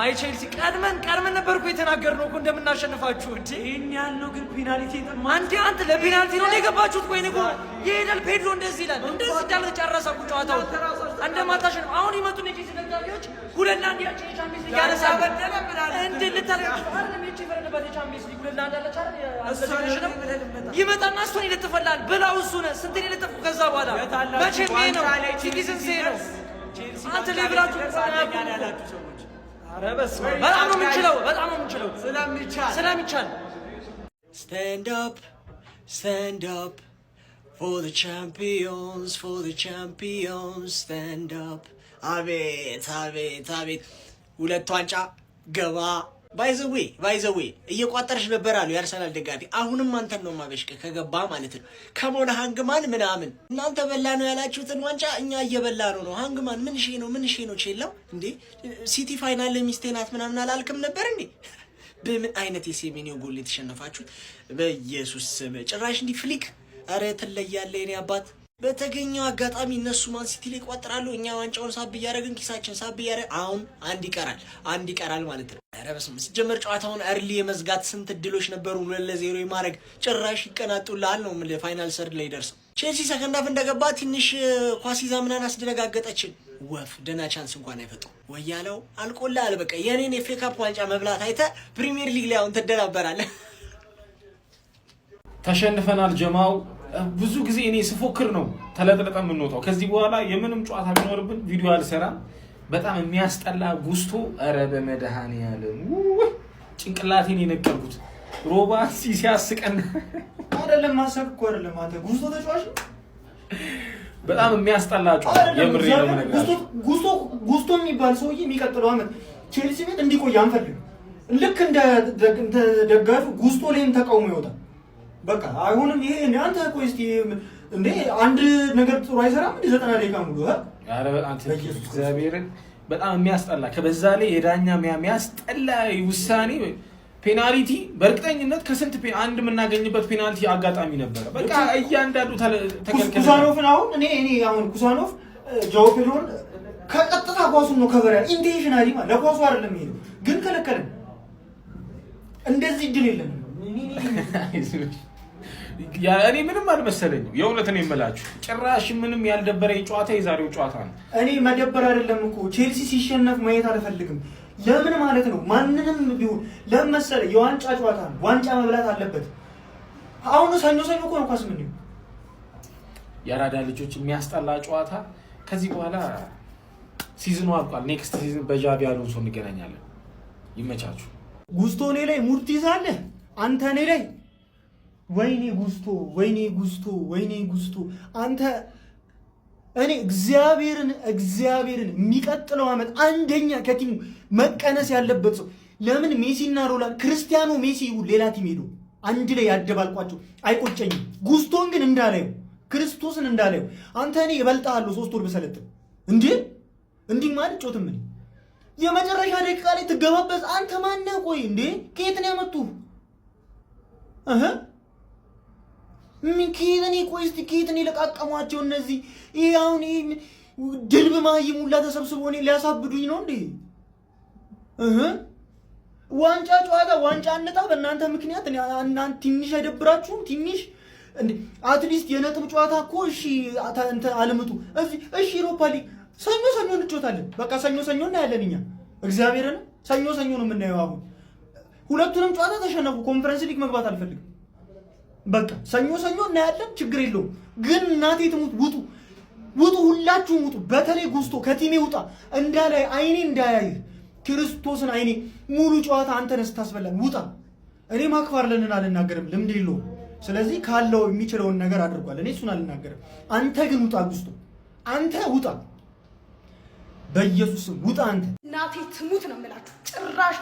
አይ ቼልሲ ቀድመን ነበርኩ የተናገርነው እኮ እንደምናሸንፋችሁ እንዴ ይሄን ያለው ግን ፔናልቲ ተማ አንተ ለፔናልቲ ነው የገባችሁት ቆይ ነው ይሄዳል ፔድሮ እንደዚህ ይላል እንደዚህ እንዳለ ጨረሰው ጨዋታው እንደማታሸንፍ አሁን ይመጡ ነው ቼልሲ ደጋፊዎች ሁለና አንድ ያቺ ቻምፒየንስ ሊግ ያነሳ በደለ ብላል እንዴ ልታረጋግጥ አይደለም ይቺ ፈረደበት ቻምፒየንስ ሊግ ሁለና አንድ አለች አይደል ይመጣና እሱን ይለጥፈላል ብላው እሱን ስንት ይለጥፉ ከዛ በኋላ መቼም ይሄ ነው ሲቲዝን ሴ ነው አንተ ለብላችሁ ያላችሁ ሰዎች አረበስ በጣም ነው የምንችለው ስለሚቻል stand up for the champions stand up አቤት ሁለት ዋንጫ ገባ ባይዘዌ እየቋጠርሽ ነበር አሉ የአርሰናል ደጋፊ አሁንም አንተን ነው ማበሽከ ከገባ ማለት ነው ከሞነ ሃንግማን ምናምን እናንተ በላ ነው ያላችሁትን ዋንጫ እኛ እየበላ ነው ሃንግማን ምን ሺ ነው ቼላው እንዴ ሲቲ ፋይናል ሚስቴናት ምናምን አላልክም ነበር እንዴ በምን አይነት የሴሜኒዮ ጎል የተሸነፋችሁት በኢየሱስ ስም ጭራሽ እንዲ ፍሊክ አረ ተለያለ የኔ አባት በተገኘው አጋጣሚ እነሱ ማን ሲቲ ላይ ቋጥራሉ እኛ ዋንጫውን ሳብ ያረግን ኪሳችን ሳብ ያረ አሁን አንድ ይቀራል ማለት ነው አረ በስመ ሲጀመር ጨዋታውን አርሊ የመዝጋት ስንት ድሎች ነበሩ 2-0 የማረግ ጭራሽ ይቀናጡላል ነው ምን ፋይናል ሰርድ ላይ ደርሰው ቼልሲ ሰከንድ ሃፍ እንደገባ ትንሽ ኳሲዛ ምናን አስደነጋገጠችን ወፍ ደና ቻንስ እንኳን አይፈጡ ወያለው አልቆላል በቃ የኔን የኤፍኤ ካፕ ዋንጫ መብላት አይተ ፕሪሚየር ሊግ ላይ አሁን ተደናበራለህ ተሸንፈናል ጀማው ብዙ ጊዜ እኔ ስፎክር ነው ተለጥለጠን የምንወጣው ከዚህ በኋላ የምንም ጨዋታ ቢኖርብን ቪዲዮ አልሰራም በጣም የሚያስጠላ ጉስቶ አረ በመድኃኒዓለም ጭንቅላቴን የነቀልኩት ሮባ ሲያስቀን አይደለም ማሰብ እኮ አይደለም አንተ ጉስቶ ተጫዋች በጣም የሚያስጠላ ጨዋታ የምሬ ነው ነገር ጉስቶ የሚባል ሰውዬ የሚቀጥለው አመት ቼልሲ ቤት እንዲቆይ አንፈልግም ልክ እንደ ደጋፊ ጉስቶ ላይም ተቃውሞ ይወጣል በቃ አይሆንም ይሄ አንተ ቆይ እስቲ እንዴ አንድ ነገር ጥሩ አይሰራም እንዴ 90 ደቂቃ ሙሉ አረ አንተ እግዚአብሔርን በጣም የሚያስጠላ ከበዛ ላይ የዳኛ የሚያስጠላ ውሳኔ ፔናልቲ በእርግጠኝነት ከስንት አንድ የምናገኝበት ፔናልቲ አጋጣሚ ነበር በቃ እያንዳንዱ ተከልከለ ኩሳኖፍን አሁን እኔ አሁን ኩሳኖፍ ጆው ፔድሮን ከቀጥታ ኳሱን ነው ከቨር ያለ ኢንቴንሽናሊ ማለት ለኳሱ አይደለም ይሄ ግን ከለከለን እንደዚህ ድል የለም እኔ ምንም አልመሰለኝም የእውነት ነው የምላችሁ ጭራሽ ምንም ያልደበረኝ ጨዋታ የዛሬው ጨዋታ ነው እኔ መደበር አይደለም እኮ ቼልሲ ሲሸነፍ ማየት አልፈልግም ለምን ማለት ነው ማንንም ቢሆን ለምን መሰለ የዋንጫ ጨዋታ ነው ዋንጫ መብላት አለበት አሁን ሰኞ እኮ ነው ኳስ ምን ነው ያራዳ ልጆች የሚያስጠላ ጨዋታ ከዚህ በኋላ ሲዝኑ አልቋል ኔክስት ሲዝን በጃቪ አሎንሶ እንገናኛለን ይመቻችሁ ጉስቶ እኔ ላይ ሙርት ይዛለህ አንተ እኔ ላይ ወይኔ ጉስቶ አንተ እኔ እግዚአብሔርን የሚቀጥለው አመት አንደኛ ከቲሙ መቀነስ ያለበት ሰው ለምን ሜሲና ሮናልዶ ክርስቲያኖ ሜሲ ሌላ ቲም ሄዶ አንድ ላይ ያደባልቋቸው አይቆጨኝም ጉስቶን ግን እንዳለው ክርስቶስን እንዳለው አንተ እኔ ይበልጣለሁ 3 ወር በሰለጥን እንዴ ማለት ጮትም እኔ የመጨረሻ ደቂቃ ላይ ትገባበዝ አንተ ማን ነህ ቆይ እንዴ ከየት ነው ያመጡ ምን ከየት ቆይ እስቲ ከየት ነው ለቃቀሟቸው እነዚህ ይሄውን ድልብ ማይም ሁላ ተሰብስቦ እኔ ሊያሳብዱኝ ነው እንዴ ዋንጫ ጨዋታ ዋንጫ አንጣ በእናንተ ምክንያት እናንተ ትንሽ አይደብራችሁም ትንሽ እንዴ አትሊስት የነጥብ ጨዋታ እኮ እሺ አንተ አልምጡ እሺ ዩሮፓ ሊግ ሰኞ እንጫወታለን በቃ ሰኞ እና ያለንኛ እግዚአብሔርን ሰኞ ነው የምናየው አሁን ሁለቱንም ጨዋታ ተሸነፉ ኮንፈረንስ ሊግ መግባት አልፈልግም በቃ ሰኞ እና ያለን ችግር የለውም ግን እናቴ ትሙት ውጡ ሁላችሁም ውጡ በተለይ ጉስቶ ከቲሜ ውጣ እንዳላይ አይኔ እንዳያይ ክርስቶስን አይኔ ሙሉ ጨዋታ አንተ ነህ ስታስበላን ውጣ እኔ ማክፋርለንን አልናገርም ልምድ የለውም ስለዚህ ካለው የሚችለውን ነገር አድርጓል እኔ እሱን አልናገርም አንተ ግን ውጣ ጉስቶ አንተ ውጣ በኢየሱስ ውጣ አንተ እናቴ ትሙት ነው የምላችሁ ጭራሽ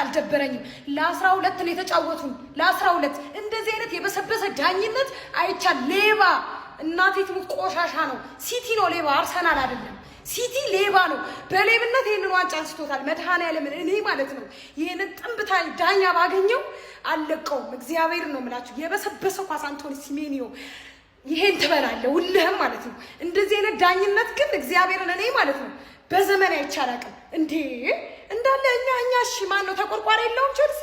አልደበረኝም ለ12 ነው የተጫወቱን ለ12 እንደዚህ አይነት የበሰበሰ ዳኝነት አይቻል ሌባ እናቴ ትሙት ቆሻሻ ነው ሲቲ ነው ሌባ አርሰናል አይደለም ሲቲ ሌባ ነው በሌብነት ይሄንን ዋንጫ አንስቶታል መድኃኒዓለም እኔ ማለት ነው ይሄንን ጥንብታ ዳኛ ባገኘው አለቀውም እግዚአብሔር ነው የምላችሁ የበሰበሰው ኳስ አንቶኒ ሲሜኒዮ ይሄን ትበላለህ ሁልህም ማለት ነው እንደዚህ አይነት ዳኝነት ግን እግዚአብሔርን እኔ ማለት ነው በዘመን አይቻላቅም እንዴ እንዳለ እኛ እሺ ማን ነው ተቆርቋሪ የለውም ቼልሲ።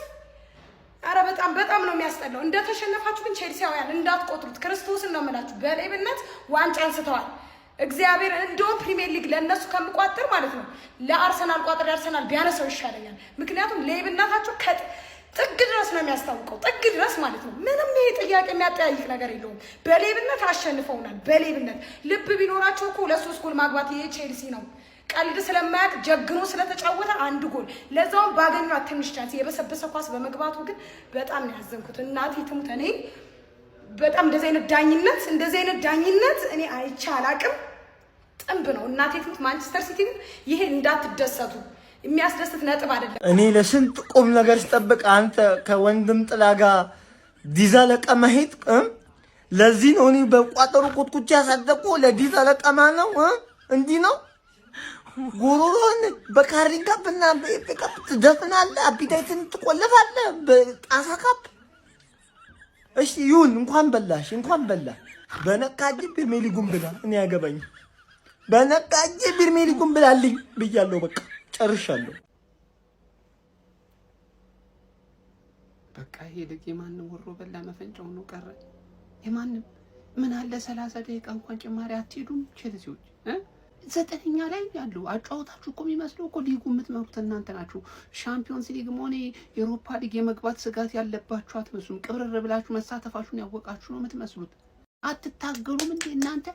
አረ በጣም ነው የሚያስጠላው። እንደተሸነፋችሁ ግን ቼልሲያውያን እንዳትቆጥሩት ክርስቶስን ነው የምላችሁ። በሌብነት ዋንጫ አንስተዋል። እግዚአብሔር እንደውም ፕሪሚየር ሊግ ለነሱ ከምቋጥር ማለት ነው ለአርሰናል ቋጥር አርሰናል ቢያነሳው ይሻለኛል። ምክንያቱም ሌብነታቸው ጥግ ድረስ ነው የሚያስታውቀው፣ ጥግ ድረስ ማለት ነው። ምንም ይሄ ጥያቄ የሚያጠያይቅ ነገር የለውም። በሌብነት አሸንፈውናል። በሌብነት ልብ ቢኖራቸው እኮ 2-3 ጎል ማግባት ይሄ ቼልሲ ነው። ቀልድ ስለማያውቅ ጀግኖ ስለተጫወተ 1 ጎል ለዛውም ባገኟት ትንሽ ቻንስ የበሰበሰ ኳስ በመግባቱ ግን በጣም ነው ያዘንኩት። እናቴ ትሙት እኔ በጣም እንደዚህ አይነት ዳኝነት እኔ አይቼ አላቅም። ጥንብ ነው እናቴ ትሙት። ማንቸስተር ሲቲ ግን ይሄ እንዳትደሰቱ የሚያስደስት ነጥብ አይደለም። እኔ ለስንት ቁም ነገር ስጠብቅ አንተ ከወንድም ጥላ ጋር ዲዛ ለቀማ ሄድ ለዚህ ነው እኔ በቋጠሩ ቁጥቁጫ ያሳደቁ ለዲዛ ለቀማ ነው እንዲህ ነው ጉሮሮን በካሪን ካፕና በኤፍኤ ትደፍናለህ፣ አፒታይትን ትቆልፋለህ በጣሳ ካፕ። እሺ ይሁን እንኳን በላ በነቃጅ ፕሪሚየር ሊጉን ብላ እኔ ያገባኝ በነቃጅ ፕሪሚየር ሊጉን ብላልኝ ብያለሁ። በቃ ጨርሻለሁ። በቃ ይሄ ልጅ የማንም ወሮ በላ መፈንጫው ነው ቀረ። የማንም ምን አለ 30 ደቂቃ እንኳን ጭማሪ አትሄዱም ቼልሲዎች? 9ኛ ላይ ያሉ አጫውታችሁ እኮ የሚመስለው እኮ ሊጉ የምትመሩት እናንተ ናችሁ። ሻምፒዮንስ ሊግ ሆነ የአውሮፓ ሊግ የመግባት ስጋት ያለባችሁ አትመስሉም። ቅብርር ብላችሁ መሳተፋችሁን ያወቃችሁ ነው የምትመስሉት። አትታገሉም እንዴ እናንተ?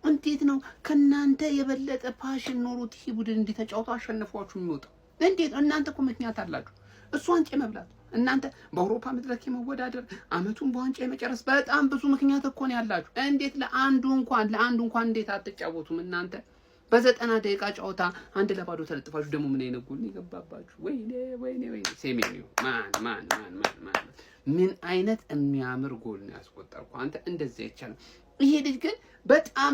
እንዴት ነው ከናንተ የበለጠ ፓሽን ኖሮት ይሄ ቡድን እንዲተጫውቱ አሸንፏችሁ የሚወጣው? እንዴት እናንተ እኮ ምክንያት አላችሁ። እሱ ዋንጫ መብላት እናንተ በአውሮፓ መድረክ የመወዳደር አመቱን በዋንጫ የመጨረስ በጣም ብዙ ምክንያት እኮ ነው ያላችሁ። እንዴት ለአንዱ እንኳን እንዴት አትጫወቱም እናንተ? በ90 ደቂቃ ጨዋታ 1-0 ተለጥፋችሁ ደግሞ ምን አይነት ጎል ይገባባችሁ? ወይኔ ሴሜኒዮ ማን ምን አይነት የሚያምር ጎል ነው ያስቆጠርኩ። አንተ እንደዚህ አይቻልም። ይሄ ልጅ ግን በጣም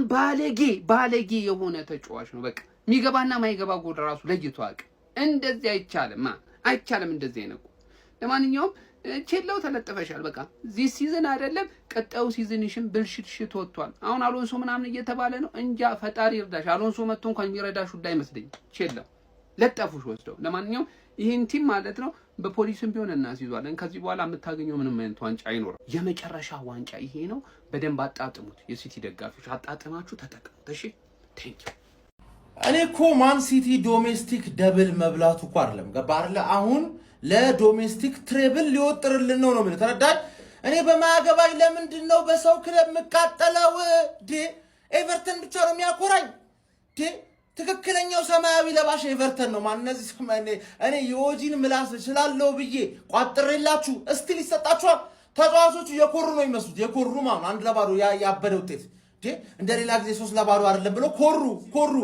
ባለጌ የሆነ ተጫዋች ነው። በቃ የሚገባና ማይገባ ጎል ራሱ ለይቶ አቅ እንደዚህ አይቻልም እንደዚህ አይነት። ለማንኛውም ቼላው ተለጥፈሻል። በቃ ዚህ ሲዝን አይደለም ቀጣዩ ሲዝንሽን ብልሽት ወጥቷል። አሁን አሎንሶ ምናምን እየተባለ ነው። እንጃ ፈጣሪ ይርዳሽ። አሎንሶ መጥቶ እንኳን የሚረዳሽ ሁላ አይመስለኝ። ቼላው ለጠፉሽ ወስደው። ለማንኛውም ይሄን ቲም ማለት ነው በፖሊስም ቢሆን እናስይዟለን። ከዚህ በኋላ የምታገኘው ምንም አይነት ዋንጫ አይኖርም። የመጨረሻ ዋንጫ ይሄ ነው። በደንብ አጣጥሙት። የሲቲ ደጋፊዎች አጣጥማችሁ ተጠቅሙት። እሺ ቴንክ ዩ። እኔ እኮ ማን ሲቲ ዶሜስቲክ ደብል መብላቱ እኮ አይደለም ገባህ አይደል? አሁን ለዶሜስቲክ ትሬብል ሊወጥርልን ነው ምን ተረዳኝ። እኔ በማያገባኝ ለምንድን ነው በሰው ክለብ መቃጠለው? ኤቨርተን ብቻ ነው የሚያኮራኝ። ትክክለኛው ሰማያዊ ለባሽ ኤቨርተን ነው። ማን እነዚህ እኔ የኦጂን ምላስ ስላለው ብዬ ቋጥሬላችሁ እስቲል ይሰጣችኋል። ተጫዋቾቹ የኮሩ ነው የሚመስሉት። የኮሩ ማለት 1-0 ያበደ ውጤት እንደ ሌላ ጊዜ 3-0 አይደለም ብሎ ኮሩ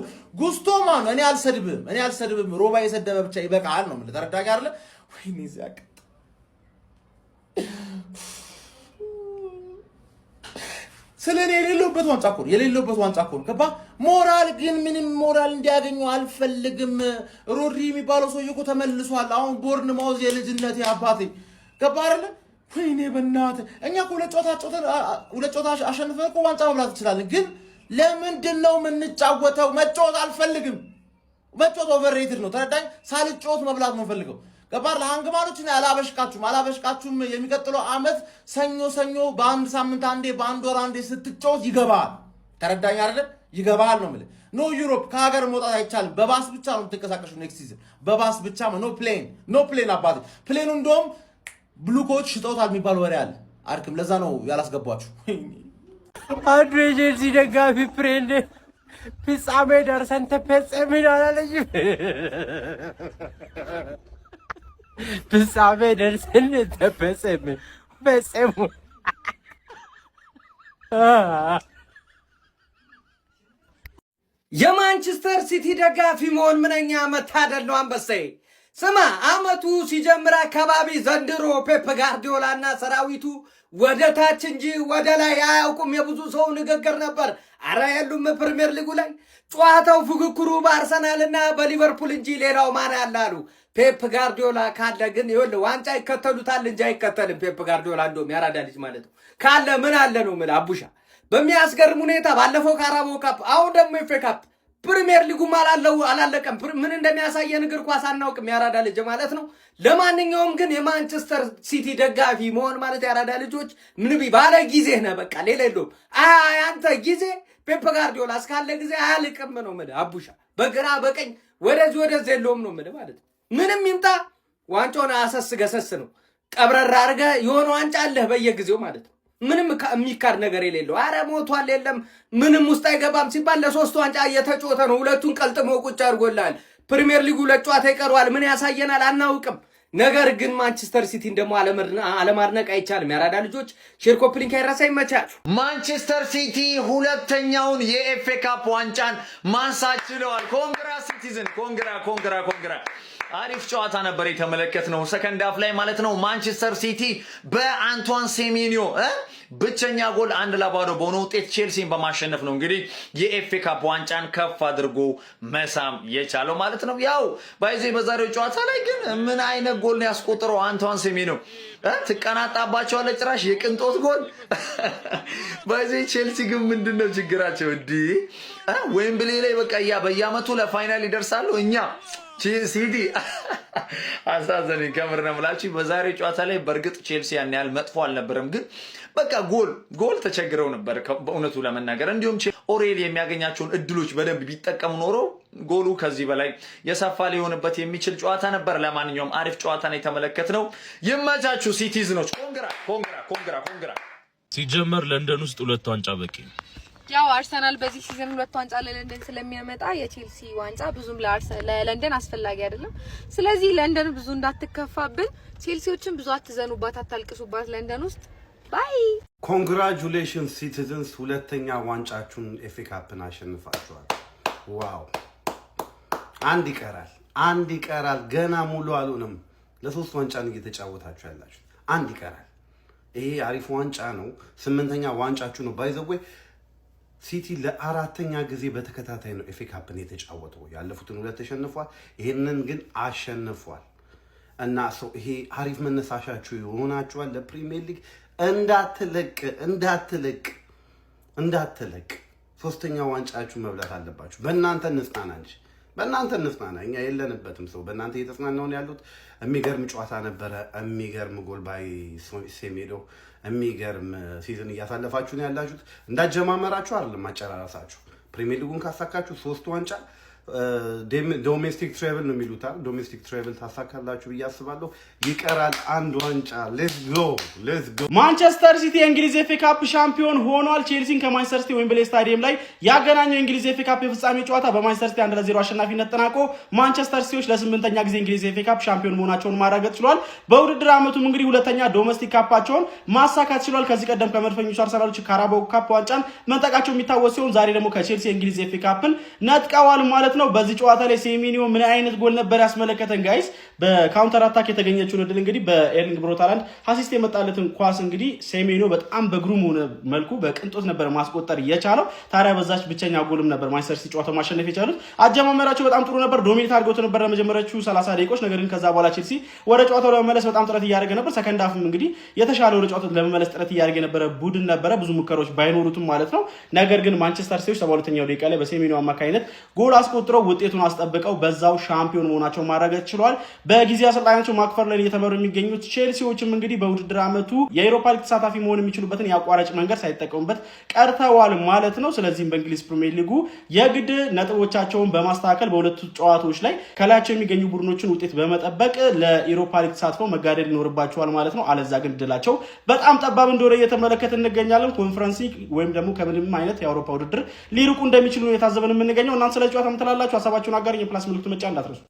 ጉስቶ ማን እኔ አልሰድብም። ሮባ የሰደበ ብቻ ይበቃል ነው ማለት ተረዳጋ አይደለ? ወይኔ ዚያቅ ስለኔ የሌለበት ዋንጫ እኮ ነው ገባ። ሞራል ግን ምንም ሞራል እንዲያገኙ አልፈልግም። ሮድሪ የሚባለው ሰውዬ እኮ ተመልሷል። አሁን ቦርንማውዝ የልጅነት አባቴ ገባ አይደለ? ወይኔ በእናትህ እኛ እኮ ሁለት ጨዋታ አሸንፈን እኮ ዋንጫ መብላት እንችላለን። ግን ለምንድን ነው የምንጫወተው? መጫወት አልፈልግም። መጫወት ኦቨርሬትድ ነው ተረዳኝ። ሳልጫወት መብላት ነው ፈልገው ገባር። ለሃንግማኖችን አላበሽቃችሁም። የሚቀጥለው አመት ሰኞ በአንድ ሳምንት አንዴ በአንድ ወር አንዴ ስትጫወት ይገባል። ተረዳኝ አይደል? ይገባል ነው የምልህ። ኖ ዩሮፕ ከሀገር መውጣት አይቻልም። በባስ ብቻ ነው የምትንቀሳቀሹ ኔክስት ሲዝን በባስ ብቻ። ኖ ፕሌን አባቴ። ፕሌኑ እንደውም ብሉኮች ሽጠውታል የሚባል ወሬ አለ። አድክም ለዛ ነው ያላስገባችሁ። አንዱ የቼልሲ ደጋፊ ፍሬንድ ፍጻሜ ደርሰን ተፈጸምን አላለኝም? ፍጻሜ ደርሰን ፈጸሙ። የማንቸስተር ሲቲ ደጋፊ መሆን ምንኛ መታደል ነው አንበሳዬ። ስማ አመቱ ሲጀምር አካባቢ ዘንድሮ ፔፕ ጋርዲዮላና ሰራዊቱ ወደ ታች እንጂ ወደ ላይ አያውቁም የብዙ ሰው ንግግር ነበር። አረ የሉም ፕሪሚየር ሊጉ ላይ ጨዋታው ፉክክሩ በአርሰናልና በሊቨርፑል እንጂ ሌላው ማን ያላሉ። ፔፕ ጋርዲዮላ ካለ ግን ይኸውልህ ዋንጫ ይከተሉታል እንጂ አይከተልም። ፔፕ ጋርዲዮላ እንደውም ያራዳ ልጅ ማለት ነው። ካለ ምን አለ ነው የምልህ አቡሻ። በሚያስገርም ሁኔታ ባለፈው ካራባኦ ካፕ፣ አሁን ደግሞ ኤፍ ኤ ካፕ ፕሪሚየር ሊጉ አላለቀም። ምን እንደሚያሳየን እግር ኳስ አናውቅም ያራዳ ልጅ ማለት ነው። ለማንኛውም ግን የማንቸስተር ሲቲ ደጋፊ መሆን ማለት ያራዳ ልጆች ምን ባለ ጊዜ ነው በቃ ሌላ የለውም። አንተ ጊዜ ፔፕ ጋርዲዮላ እስካለ ጊዜ አያልቅም ነው ማለት አቡሻ በግራ በቀኝ ወደዚህ የለውም ነው ማለት ምንም ይምጣ ዋንጫውን አሰስገሰስ ነው ቀብረራ አርገ የሆነ ዋንጫ አለህ በየጊዜው ማለት ነው። ምንም የሚካድ ነገር የሌለው አረ ሞቷል የለም ምንም ውስጥ አይገባም ሲባል ለሶስት ዋንጫ እየተጮተ ነው። ሁለቱን ቀልጥሞ ቁጭ አድርጎላል። ፕሪሚየር ሊጉ ለጨዋታ ይቀርዋል። ምን ያሳየናል አናውቅም። ነገር ግን ማንቸስተር ሲቲን ደግሞ አለማድነቅ አይቻልም። ያራዳ ልጆች ሼር ኮፒ ሊንክ አይረሳ። ይመቻችሁ። ማንቸስተር ሲቲ ሁለተኛውን የኤፍኤ ካፕ ዋንጫን ማንሳት ችለዋል። ኮንግራ ሲቲዝን ኮንግራ። አሪፍ ጨዋታ ነበር የተመለከትነው ሰከንድ ሃፍ ላይ ማለት ነው። ማንቸስተር ሲቲ በአንቷን ሴሜንዮ ብቸኛ ጎል 1-0 በሆነ ውጤት ቼልሲን በማሸነፍ ነው እንግዲህ የኤፍኤ ካፕ ዋንጫን ከፍ አድርጎ መሳም የቻለው ማለት ነው። ያው በዛሬው ጨዋታ ላይ ግን ምን አይነት ጎል ነው ያስቆጠረው አንቷን ሴሜንዮ? ትቀናጣባቸዋለህ ጭራሽ የቅንጦት ጎል። ቼልሲ ግን ምንድነው ችግራቸው? ዌምብሌ ላይ በቃ በየአመቱ ለፋይናል ይደርሳሉ። እኛ ሲቲ አሳዘነኝ ከምር ነው የምላችሁ። በዛሬው ጨዋታ ላይ በእርግጥ ቼልሲ ያን ያህል መጥፎ አልነበረም፣ ግን በቃ ጎል ተቸግረው ነበር በእውነቱ ለመናገር። እንዲሁም ኦሬሊ የሚያገኛቸውን እድሎች በደንብ ቢጠቀሙ ኖሮ ጎሉ ከዚህ በላይ የሰፋ ሊሆንበት የሚችል ጨዋታ ነበር። ለማንኛውም አሪፍ ጨዋታ ነው የተመለከትነው። ይመቻችሁ ሲቲዝኖች። ኮንግራ። ሲጀመር ለንደን ውስጥ 2 ዋንጫ በቂ ነው። ያው አርሰናል በዚህ ሲዝን 2 ዋንጫ ለለንደን ስለሚያመጣ የቼልሲ ዋንጫ ብዙም ለለንደን አስፈላጊ አይደለም። ስለዚህ ለንደን ብዙ እንዳትከፋብን፣ ቼልሲዎችን ብዙ አትዘኑባት፣ አታልቅሱባት ለንደን ውስጥ ባይ። ኮንግራቹሌሽንስ ሲቲዝንስ፣ ሁለተኛ ዋንጫችሁን ኤፍኤ ካፕን አሸንፋችኋል። ዋው! አንድ ይቀራል ገና ሙሉ አልሆነም። ለ3 ዋንጫ ነው እየተጫወታችሁ ያላችሁ። አንድ ይቀራል። ይሄ አሪፍ ዋንጫ ነው። 8ኛ ዋንጫችሁ ነው። ባይ ዘ ወይ ሲቲ ለ4ኛ ጊዜ በተከታታይ ነው ኤፍኤ ካፕን የተጫወተው። ያለፉትን 2 ተሸንፏል፣ ይሄንን ግን አሸንፏል። እና ይሄ አሪፍ መነሳሻችሁ ይሆናችኋል ለፕሪሚየር ሊግ። እንዳትለቅ 3ኛ ዋንጫችሁ መብላት አለባችሁ። በእናንተ እንጽናና እኛ የለንበትም። ሰው በእናንተ እየተጽናናውን ያሉት። የሚገርም ጨዋታ ነበረ። የሚገርም ጎል ባይ ሴሜዶ። የሚገርም ሲዝን እያሳለፋችሁ ነው ያላችሁት። እንዳጀማመራችሁ አይደለም አጨራረሳችሁ። ፕሪሚየር ሊጉን ካሳካችሁ 3 ዋንጫ ዶሜስቲክ ትሬብል ነው የሚሉታል። ዶሜስቲክ ትሬብል ታሳካላችሁ ብዬ አስባለሁ። ይቀራል 1 ዋንጫ። ሌትስ ጎ። ማንቸስተር ሲቲ የእንግሊዝ ኤፍኤ ካፕ ሻምፒዮን ሆኗል። ቼልሲን ከማንቸስተር ሲቲ ዌምብሌ ስታዲየም ላይ ያገናኘው የእንግሊዝ ኤፍኤ ካፕ የፍጻሜ ጨዋታ በማንቸስተር ሲቲ 1-0 አሸናፊነት ተጠናቆ ማንቸስተር ሲቲዎች ለ8ኛ ጊዜ እንግሊዝ ኤፍኤ ካፕ ሻምፒዮን መሆናቸውን ማረጋገጥ ችሏል። በውድድር ዓመቱም እንግዲህ 2ኛ ዶሜስቲክ ካፓቸውን ማሳካት ችሏል። ከዚህ ቀደም ከመድፈኞቹ አርሰናሎች ካራባው ካፕ ዋንጫን መንጠቃቸው የሚታወስ ሲሆን ዛሬ ደግሞ ከቼልሲ የእንግሊዝ ኤፍኤ ካፕን ነጥቀዋል ማለት ነው። በዚህ ጨዋታ ላይ ሴሜንዮ ምን አይነት ጎል ነበር ያስመለከተን ጋይስ? በካውንተር አታክ የተገኘችውን እድል እንግዲህ በኤርሊንግ ብሮት ሃላንድ አሲስት የመጣለትን ኳስ እንግዲህ ሴሜንዮ በጣም በግሩም መልኩ በቅንጦት ነበር ማስቆጠር የቻለው። ታዲያ በዛች ብቸኛ ጎልም ነበር ማንቸስተር ሲቲ ጨዋታው ማሸነፍ የቻሉት። አጀማመራቸው በጣም ጥሩ ነበር። ዶሚኔት አድርገውት ነበር ለመጀመሪያዎቹ 30 ደቂቃዎች። ነገር ግን ከዛ በኋላ ቼልሲ ወደ ጨዋታው ለመመለስ በጣም ጥረት እያደረገ ነበር። ሰከንድ ሃፍም እንግዲህ የተሻለ ወደ ጨዋታው ለመመለስ ጥረት እያደረገ የነበረ ቡድን ነበረ፣ ብዙ ሙከራዎች ባይኖሩትም ማለት ነው። ነገር ግን ማንቸስተር ሲቲዎች 72ኛው ደቂቃ ላይ በሴሜንዮ አማካኝነት ጎል አስቆጥረው ውጤቱን አስጠብቀው በዛው ሻምፒዮን መሆናቸው ማረጋገጥ ችሏል። በጊዜ አሰልጣኛቸው ማክፈርለን እየተመሩ የሚገኙት ቼልሲዎችም እንግዲህ በውድድር ዓመቱ የአውሮፓ ሊግ ተሳታፊ መሆን የሚችሉበትን የአቋራጭ መንገድ ሳይጠቀሙበት ቀርተዋል ማለት ነው። ስለዚህም በእንግሊዝ ፕሪሚየር ሊጉ የግድ ነጥቦቻቸውን በማስተካከል በሁለቱ ጨዋታዎች ላይ ከላያቸው የሚገኙ ቡድኖችን ውጤት በመጠበቅ ለአውሮፓ ሊግ ተሳትፈው መጋደል ይኖርባቸዋል ማለት ነው። አለዛ ግን ድላቸው በጣም ጠባብ እንደሆነ እየተመለከተ እንገኛለን። ኮንፈረንስ ወይም ደግሞ ከምንም አይነት የአውሮፓ ውድድር ሊርቁ እንደሚችሉ የታዘበን የምንገኘው። እናንተ ስለ ጨዋታ ምትላላችሁ ሀሳባችሁን አጋር የፕላስ ምልክቱ መጫን እንዳትረሱ።